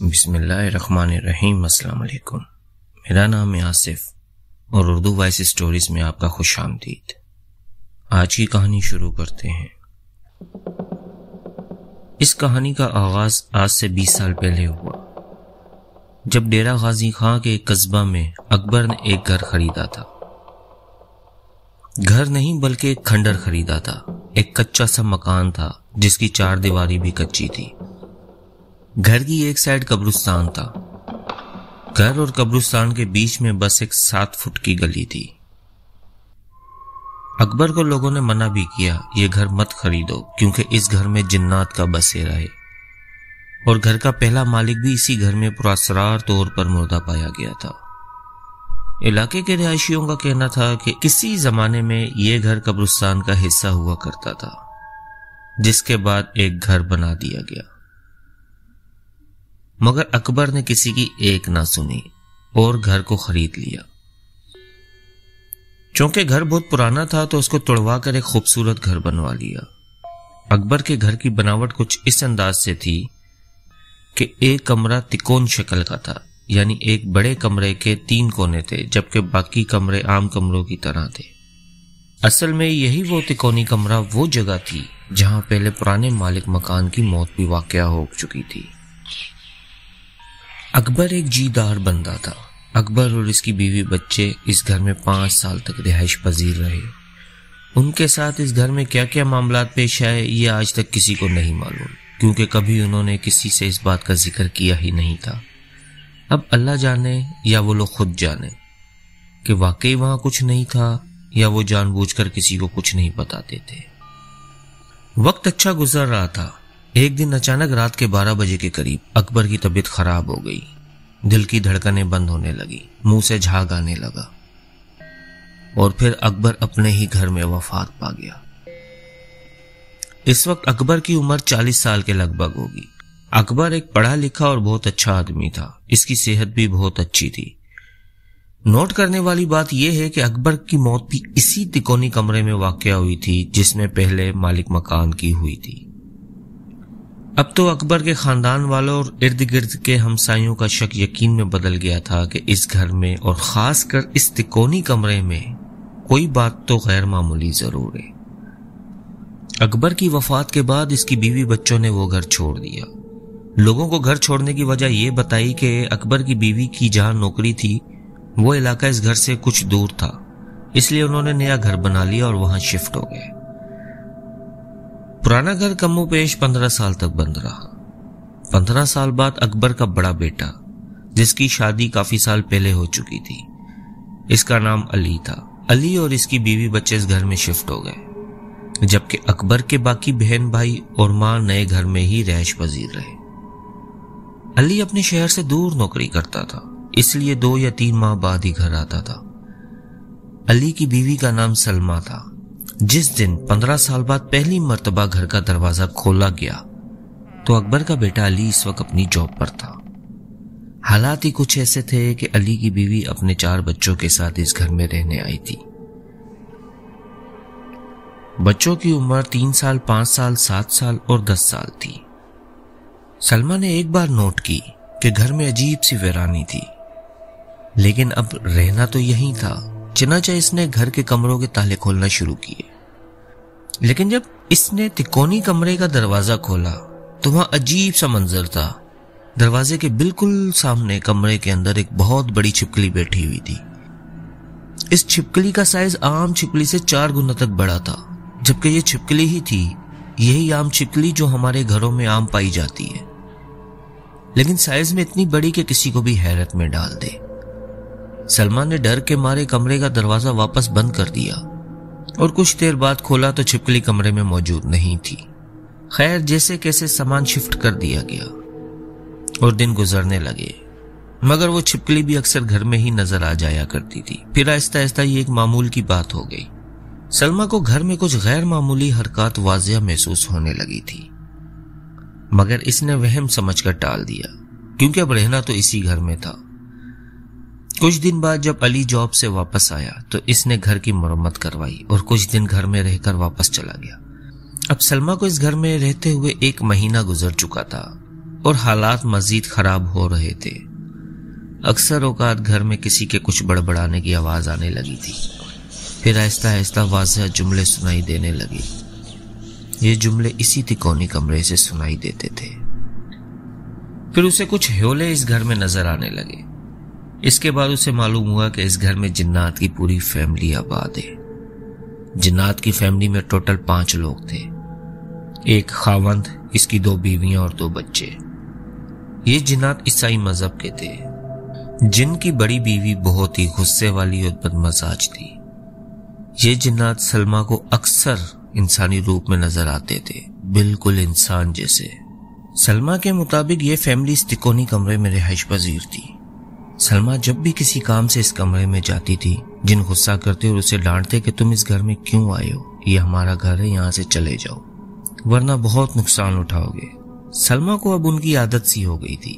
بسم اللہ الرحمن الرحیم۔ السلام علیکم، میرا نام ہے آصف اور اردو وائس اسٹوریز میں آپ کا خوش آمدید۔ آج کی کہانی شروع کرتے ہیں۔ اس کہانی کا آغاز آج سے 20 سال پہلے ہوا، جب ڈیرہ غازی خان کے ایک قصبہ میں اکبر نے ایک گھر خریدا تھا۔ گھر نہیں بلکہ ایک کھنڈر خریدا تھا، ایک کچا سا مکان تھا جس کی 4 دیواری بھی کچی تھی۔ گھر کی ایک سائڈ قبرستان تھا۔ گھر اور قبرستان کے بیچ میں بس ایک 7 فٹ کی گلی تھی۔ اکبر کو لوگوں نے منع بھی کیا، یہ گھر مت خریدو کیونکہ اس گھر میں جنات کا بسیرا ہے، اور گھر کا پہلا مالک بھی اسی گھر میں پراسرار طور پر مردہ پایا گیا تھا۔ علاقے کے رہائشیوں کا کہنا تھا کہ کسی زمانے میں یہ گھر قبرستان کا حصہ ہوا کرتا تھا، جس کے بعد ایک گھر بنا دیا گیا۔ مگر اکبر نے کسی کی ایک نہ سنی اور گھر کو خرید لیا۔ چونکہ گھر بہت پرانا تھا تو اس کو توڑوا کر ایک خوبصورت گھر بنوا لیا۔ اکبر کے گھر کی بناوٹ کچھ اس انداز سے تھی کہ ایک کمرہ تکون شکل کا تھا، یعنی ایک بڑے کمرے کے 3 کونے تھے جبکہ باقی کمرے عام کمروں کی طرح تھے۔ اصل میں یہی وہ تکونی کمرہ وہ جگہ تھی جہاں پہلے پرانے مالک مکان کی موت بھی واقع ہو چکی تھی۔ اکبر ایک جیدار بندہ تھا۔ اکبر اور اس کی بیوی بچے اس گھر میں 5 سال تک رہائش پذیر رہے۔ ان کے ساتھ اس گھر میں کیا کیا معاملات پیش آئے یہ آج تک کسی کو نہیں معلوم، کیونکہ کبھی انہوں نے کسی سے اس بات کا ذکر کیا ہی نہیں تھا۔ اب اللہ جانے یا وہ لوگ خود جانے کہ واقعی وہاں کچھ نہیں تھا یا وہ جان بوجھ کر کسی کو کچھ نہیں بتاتے تھے۔ وقت اچھا گزر رہا تھا۔ ایک دن اچانک رات کے 12 بجے کے قریب اکبر کی طبیعت خراب ہو گئی۔ دل کی دھڑکنیں بند ہونے لگی، منہ سے جھاگ آنے لگا، اور پھر اکبر اپنے ہی گھر میں وفات پا گیا۔ اس وقت اکبر کی عمر 40 سال کے لگ بھگ ہوگی۔ اکبر ایک پڑھا لکھا اور بہت اچھا آدمی تھا، اس کی صحت بھی بہت اچھی تھی۔ نوٹ کرنے والی بات یہ ہے کہ اکبر کی موت بھی اسی تکونی کمرے میں واقع ہوئی تھی جس میں پہلے مالک مکان کی ہوئی تھی۔ اب تو اکبر کے خاندان والوں اور ارد گرد کے ہمسایوں کا شک یقین میں بدل گیا تھا کہ اس گھر میں اور خاص کر اس تکونی کمرے میں کوئی بات تو غیر معمولی ضرور ہے۔ اکبر کی وفات کے بعد اس کی بیوی بچوں نے وہ گھر چھوڑ دیا۔ لوگوں کو گھر چھوڑنے کی وجہ یہ بتائی کہ اکبر کی بیوی کی جہاں نوکری تھی وہ علاقہ اس گھر سے کچھ دور تھا، اس لیے انہوں نے نیا گھر بنا لیا اور وہاں شفٹ ہو گئے۔ پرانا گھر کم و بیش 15 سال تک بند رہا۔ 15 سال بعد اکبر کا بڑا بیٹا، جس کی شادی کافی سال پہلے ہو چکی تھی، اس کا نام علی تھا۔ علی اور اس کی بیوی بچے اس گھر میں شفٹ ہو گئے، جبکہ اکبر کے باقی بہن بھائی اور ماں نئے گھر میں ہی رہائش پذیر رہے۔ علی اپنے شہر سے دور نوکری کرتا تھا، اس لیے 2 یا 3 ماہ بعد ہی گھر آتا تھا۔ علی کی بیوی کا نام سلمہ تھا۔ جس دن 15 سال بعد پہلی مرتبہ گھر کا دروازہ کھولا گیا تو اکبر کا بیٹا علی اس وقت اپنی جاب پر تھا۔ حالات ہی کچھ ایسے تھے کہ علی کی بیوی اپنے 4 بچوں کے ساتھ اس گھر میں رہنے آئی تھی۔ بچوں کی عمر 3 سال، 5 سال، 7 سال اور 10 سال تھی۔ سلمہ نے ایک بار نوٹ کی کہ گھر میں عجیب سی ویرانی تھی، لیکن اب رہنا تو یہیں تھا، چنانچہ اس نے گھر کے کمروں کے تالے کھولنا شروع کیے۔ لیکن جب اس نے تکونی کمرے کا دروازہ کھولا تو وہاں عجیب سا منظر تھا۔ دروازے کے بالکل سامنے کمرے کے اندر ایک بہت بڑی چھپکلی بیٹھی ہوئی تھی۔ اس چھپکلی کا سائز عام چھپکلی سے 4 گنا تک بڑا تھا، جبکہ یہ چھپکلی ہی تھی، یہی عام چھپکلی جو ہمارے گھروں میں عام پائی جاتی ہے، لیکن سائز میں اتنی بڑی کہ کسی کو بھی حیرت میں ڈال دے۔ سلمان نے ڈر کے مارے کمرے کا دروازہ واپس بند کر دیا اور کچھ دیر بعد کھولا تو چھپکلی کمرے میں موجود نہیں تھی۔ خیر، جیسے کیسے سامان شفٹ کر دیا گیا اور دن گزرنے لگے، مگر وہ چھپکلی بھی اکثر گھر میں ہی نظر آ جایا کرتی تھی۔ پھر آہستہ آہستہ یہ ایک معمول کی بات ہو گئی۔ سلمہ کو گھر میں کچھ غیر معمولی حرکات واضح محسوس ہونے لگی تھی، مگر اس نے وہم سمجھ کر ٹال دیا کیونکہ اب رہنا تو اسی گھر میں تھا۔ کچھ دن بعد جب علی جاب سے واپس آیا تو اس نے گھر کی مرمت کروائی اور کچھ دن گھر میں رہ کر واپس چلا گیا۔ اب سلمہ کو اس گھر میں رہتے ہوئے 1 مہینہ گزر چکا تھا اور حالات مزید خراب ہو رہے تھے۔ اکثر اوقات گھر میں کسی کے کچھ بڑبڑانے کی آواز آنے لگی تھی، پھر آہستہ آہستہ واضح جملے سنائی دینے لگے۔ یہ جملے اسی تکونی کمرے سے سنائی دیتے تھے۔ پھر اسے کچھ ہیولے اس گھر میں نظر آنے لگے۔ اس کے بعد اسے معلوم ہوا کہ اس گھر میں جنات کی پوری فیملی آباد ہے۔ جنات کی فیملی میں ٹوٹل 5 لوگ تھے، ایک خاوند، اس کی 2 بیویاں اور 2 بچے۔ یہ جنات عیسائی مذہب کے تھے۔ جن کی بڑی بیوی بہت ہی غصے والی اور بدمزاج تھی۔ یہ جنات سلمہ کو اکثر انسانی روپ میں نظر آتے تھے، بالکل انسان جیسے۔ سلمہ کے مطابق یہ فیملی اس تکونی کمرے میں رہائش پذیر تھی۔ سلمہ جب بھی کسی کام سے اس کمرے میں جاتی تھی، جن غصہ کرتے اور اسے ڈانٹتے کہ تم اس گھر میں کیوں آئے ہو، یہ ہمارا گھر ہے، یہاں سے چلے جاؤ ورنہ بہت نقصان اٹھاؤ گے۔ سلمہ کو اب ان کی عادت سی ہو گئی تھی۔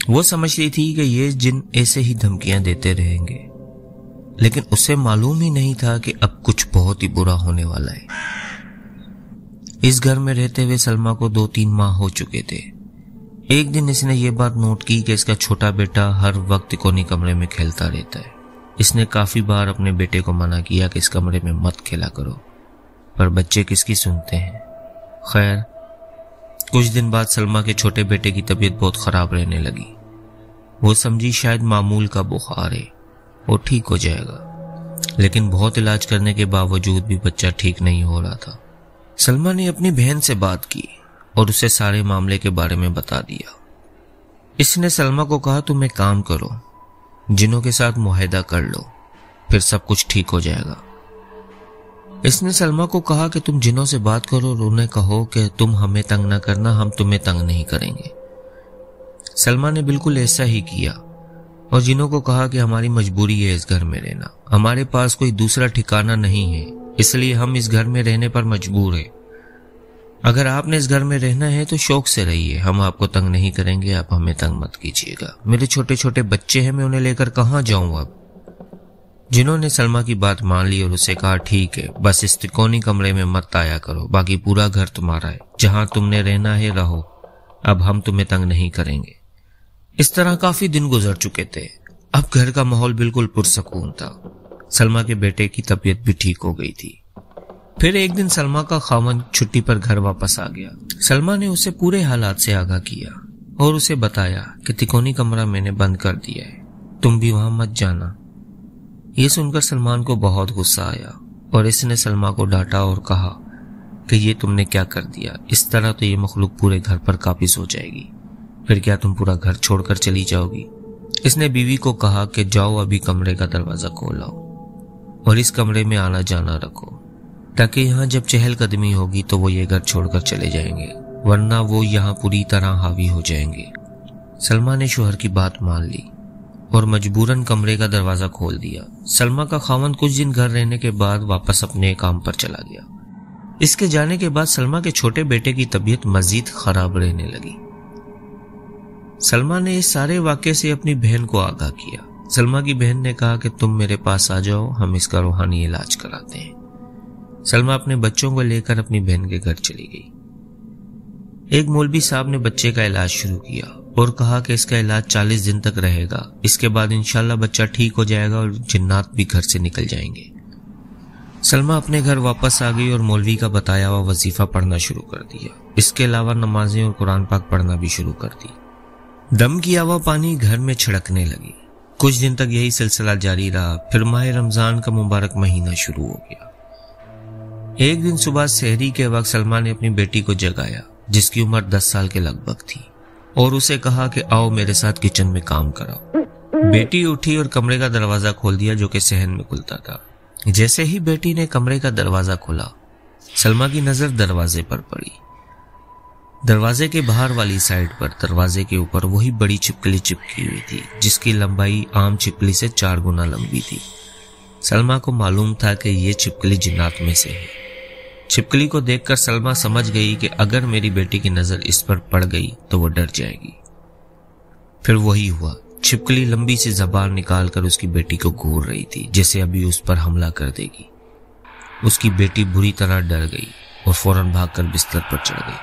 وہ سمجھ رہی تھی کہ یہ جن ایسے ہی دھمکیاں دیتے رہیں گے، لیکن اسے معلوم ہی نہیں تھا کہ اب کچھ بہت ہی برا ہونے والا ہے۔ اس گھر میں رہتے ہوئے سلمہ کو 2-3 ماہ ہو چکے تھے۔ ایک دن اس نے یہ بات نوٹ کی کہ اس کا چھوٹا بیٹا ہر وقت کونی کمرے میں کھیلتا رہتا ہے۔ اس نے کافی بار اپنے بیٹے کو منع کیا کہ اس کمرے میں مت کھیلا کرو، پر بچے کس کی سنتے ہیں۔ خیر، کچھ دن بعد سلمہ کے چھوٹے بیٹے کی طبیعت بہت خراب رہنے لگی۔ وہ سمجھی شاید معمول کا بخار ہے، وہ ٹھیک ہو جائے گا، لیکن بہت علاج کرنے کے باوجود بھی بچہ ٹھیک نہیں ہو رہا تھا۔ سلمہ نے اپنی بہن سے بات کی اور اسے سارے معاملے کے بارے میں بتا دیا۔ اس نے سلمہ کو کہا تم ایک کام کرو، جنوں کے ساتھ معاہدہ کر لو، پھر سب کچھ ٹھیک ہو جائے گا۔ اس نے سلمہ کو کہا کہ تم جنوں سے بات کرو اور انہیں کہو کہ تم ہمیں تنگ نہ کرنا، ہم تمہیں تنگ نہیں کریں گے۔ سلمہ نے بالکل ایسا ہی کیا اور جنوں کو کہا کہ ہماری مجبوری ہے اس گھر میں رہنا، ہمارے پاس کوئی دوسرا ٹھکانہ نہیں ہے، اس لیے ہم اس گھر میں رہنے پر مجبور ہیں۔ اگر آپ نے اس گھر میں رہنا ہے تو شوق سے رہیے، ہم آپ کو تنگ نہیں کریں گے، آپ ہمیں تنگ مت کیجیے گا۔ میرے چھوٹے چھوٹے بچے ہیں، میں انہیں لے کر کہاں جاؤں اب؟ جنہوں نے سلمہ کی بات مان لی اور اسے کہا ٹھیک ہے، بس اس تکونی کمرے میں مت آیا کرو، باقی پورا گھر تمہارا ہے، جہاں تم نے رہنا ہے رہو، اب ہم تمہیں تنگ نہیں کریں گے۔ اس طرح کافی دن گزر چکے تھے۔ اب گھر کا ماحول بالکل پرسکون تھا۔ سلمہ کے بیٹے کی طبیعت بھی ٹھیک ہو گئی تھی۔ پھر ایک دن سلمہ کا خاوند چھٹی پر گھر واپس آ گیا۔ سلمہ نے اسے پورے حالات سے آگاہ کیا اور اسے بتایا کہ تکونی کمرہ میں نے بند کر دیا ہے، تم بھی وہاں مت جانا۔ یہ سن کر سلمان کو بہت غصہ آیا اور اس نے سلمہ کو ڈانٹا اور کہا کہ یہ تم نے کیا کر دیا، اس طرح تو یہ مخلوق پورے گھر پر قابض ہو جائے گی، پھر کیا تم پورا گھر چھوڑ کر چلی جاؤ گی؟ اس نے بیوی کو کہا کہ جاؤ ابھی کمرے کا دروازہ کھولاؤ اور اس کمرے میں آنا جانا رکھو، تاکہ یہاں جب چہل قدمی ہوگی تو وہ یہ گھر چھوڑ کر چلے جائیں گے، ورنہ وہ یہاں پوری طرح حاوی ہو جائیں گے۔ سلمہ نے شوہر کی بات مان لی اور مجبوراً کمرے کا دروازہ کھول دیا۔ سلمہ کا خاوند کچھ دن گھر رہنے کے بعد واپس اپنے کام پر چلا گیا۔ اس کے جانے کے بعد سلمہ کے چھوٹے بیٹے کی طبیعت مزید خراب رہنے لگی۔ سلمہ نے اس سارے واقعے سے اپنی بہن کو آگاہ کیا۔ سلمہ کی بہن نے کہا کہ تم میرے پاس آ جاؤ، ہم اس کا روحانی علاج کراتے ہیں۔ سلمہ اپنے بچوں کو لے کر اپنی بہن کے گھر چلی گئی۔ ایک مولوی صاحب نے بچے کا علاج شروع کیا اور کہا کہ اس کا علاج 40 دن تک رہے گا، اس کے بعد انشاءاللہ بچہ ٹھیک ہو جائے گا اور جنات بھی گھر سے نکل جائیں گے۔ سلمہ اپنے گھر واپس آ گئی اور مولوی کا بتایا ہوا وظیفہ پڑھنا شروع کر دیا۔ اس کے علاوہ نمازیں اور قرآن پاک پڑھنا بھی شروع کر دی۔ دم کی ہوا پانی گھر میں چھڑکنے لگی۔ کچھ دن تک یہی سلسلہ جاری رہا، پھر ماہ رمضان کا مبارک مہینہ شروع ہو گیا۔ ایک دن صبح سحری کے وقت سلمہ نے اپنی بیٹی کو جگایا، جس کی عمر 10 سال کے لگ بھگ تھی، اور اسے کہا کہ آؤ میرے ساتھ کچن میں کام کراؤ۔ بیٹی اٹھی اور کمرے کا دروازہ کھول دیا جو کہ صحن میں کھلتا تھا۔ جیسے ہی بیٹی نے کمرے کا دروازہ کھولا، سلمہ کی نظر دروازے پر پڑی۔ دروازے کے باہر والی سائڈ پر دروازے کے اوپر وہی بڑی چھپکلی چپکی ہوئی تھی، جس کی لمبائی عام چھپکلی سے 4 گنا لمبی تھی۔ سلمہ کو معلوم تھا کہ یہ چھپکلی جنات میں سے ہے۔ چھپکلی کو دیکھ کر سلمہ سمجھ گئی کہ اگر میری بیٹی کی نظر اس پر پڑ گئی تو وہ ڈر جائے گی۔ پھر وہی ہوا، چھپکلی لمبی سی زبان نکال کر اس کی بیٹی کو گھور رہی تھی، جیسے ابھی اس پر حملہ کر دے گی۔ اس کی بیٹی بری طرح ڈر گئی اور فوراً بھاگ کر بستر پر چڑھ گئی۔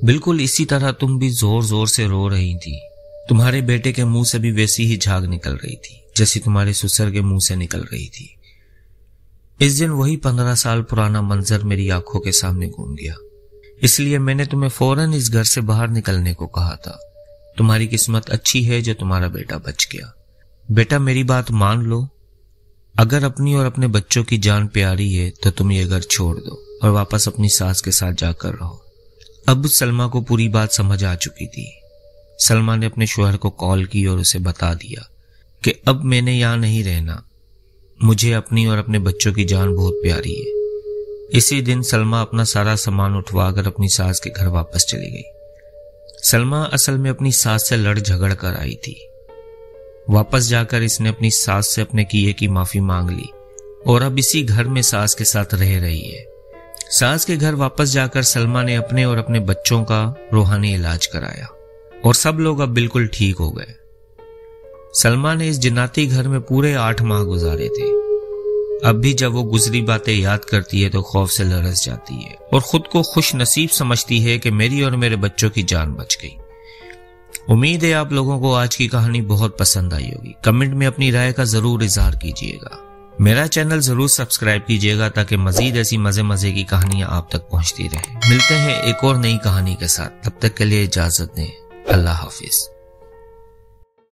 بالکل اسی طرح تم بھی زور زور سے رو رہی تھی. تمہارے بیٹے کے منہ سے بھی ویسی ہی جھاگ نکل رہی تھی جیسی تمہارے سسر کے منہ سے نکل رہی تھی. اس دن وہی 15 سال پرانا منظر میری آنکھوں کے سامنے گھوم گیا. اس لیے میں نے تمہیں فوراً اس گھر سے باہر نکلنے کو کہا تھا. تمہاری قسمت اچھی ہے جو تمہارا بیٹا بچ گیا. بیٹا میری بات مان لو. اگر اپنی اور اپنے بچوں کی جان پیاری ہے تو تم یہ گھر چھوڑ دو اور واپس اپنی ساس کے ساتھ جا کر رہو. اب سلمہ کو پوری بات سمجھ آ چکی تھی. سلمہ نے اپنے شوہر کو کال کی اور اسے بتا دیا کہ اب میں نے یہاں نہیں رہنا. مجھے اپنی اور اپنے بچوں کی جان بہت پیاری ہے. اسی دن سلمہ اپنا سارا سامان اٹھوا کر اپنی ساس کے گھر واپس چلی گئی. سلمہ اصل میں اپنی ساس سے لڑ جھگڑ کر آئی تھی. واپس جا کر اس نے اپنی ساس سے اپنے کیے کی معافی مانگ لی اور اب اسی گھر میں ساس کے ساتھ رہ رہی ہے. ساس کے گھر واپس جا کر سلمہ نے اپنے اور اپنے بچوں کا روحانی علاج کرایا اور سب لوگ اب بالکل ٹھیک ہو گئے. سلمہ نے اس جناتی گھر میں پورے 8 ماہ گزارے تھے. اب بھی جب وہ گزری باتیں یاد کرتی ہے تو خوف سے لرز جاتی ہے اور خود کو خوش نصیب سمجھتی ہے کہ میری اور میرے بچوں کی جان بچ گئی. امید ہے آپ لوگوں کو آج کی کہانی بہت پسند آئی ہوگی. کمنٹ میں اپنی رائے کا ضرور اظہار کیجیے گا. میرا چینل ضرور سبسکرائب کیجیے گا تاکہ مزید ایسی مزے کی کہانیاں آپ تک پہنچتی رہیں. ملتے ہیں ایک اور نئی کہانی کے ساتھ. تب تک کے لیے اجازت دیں. اللہ حافظ.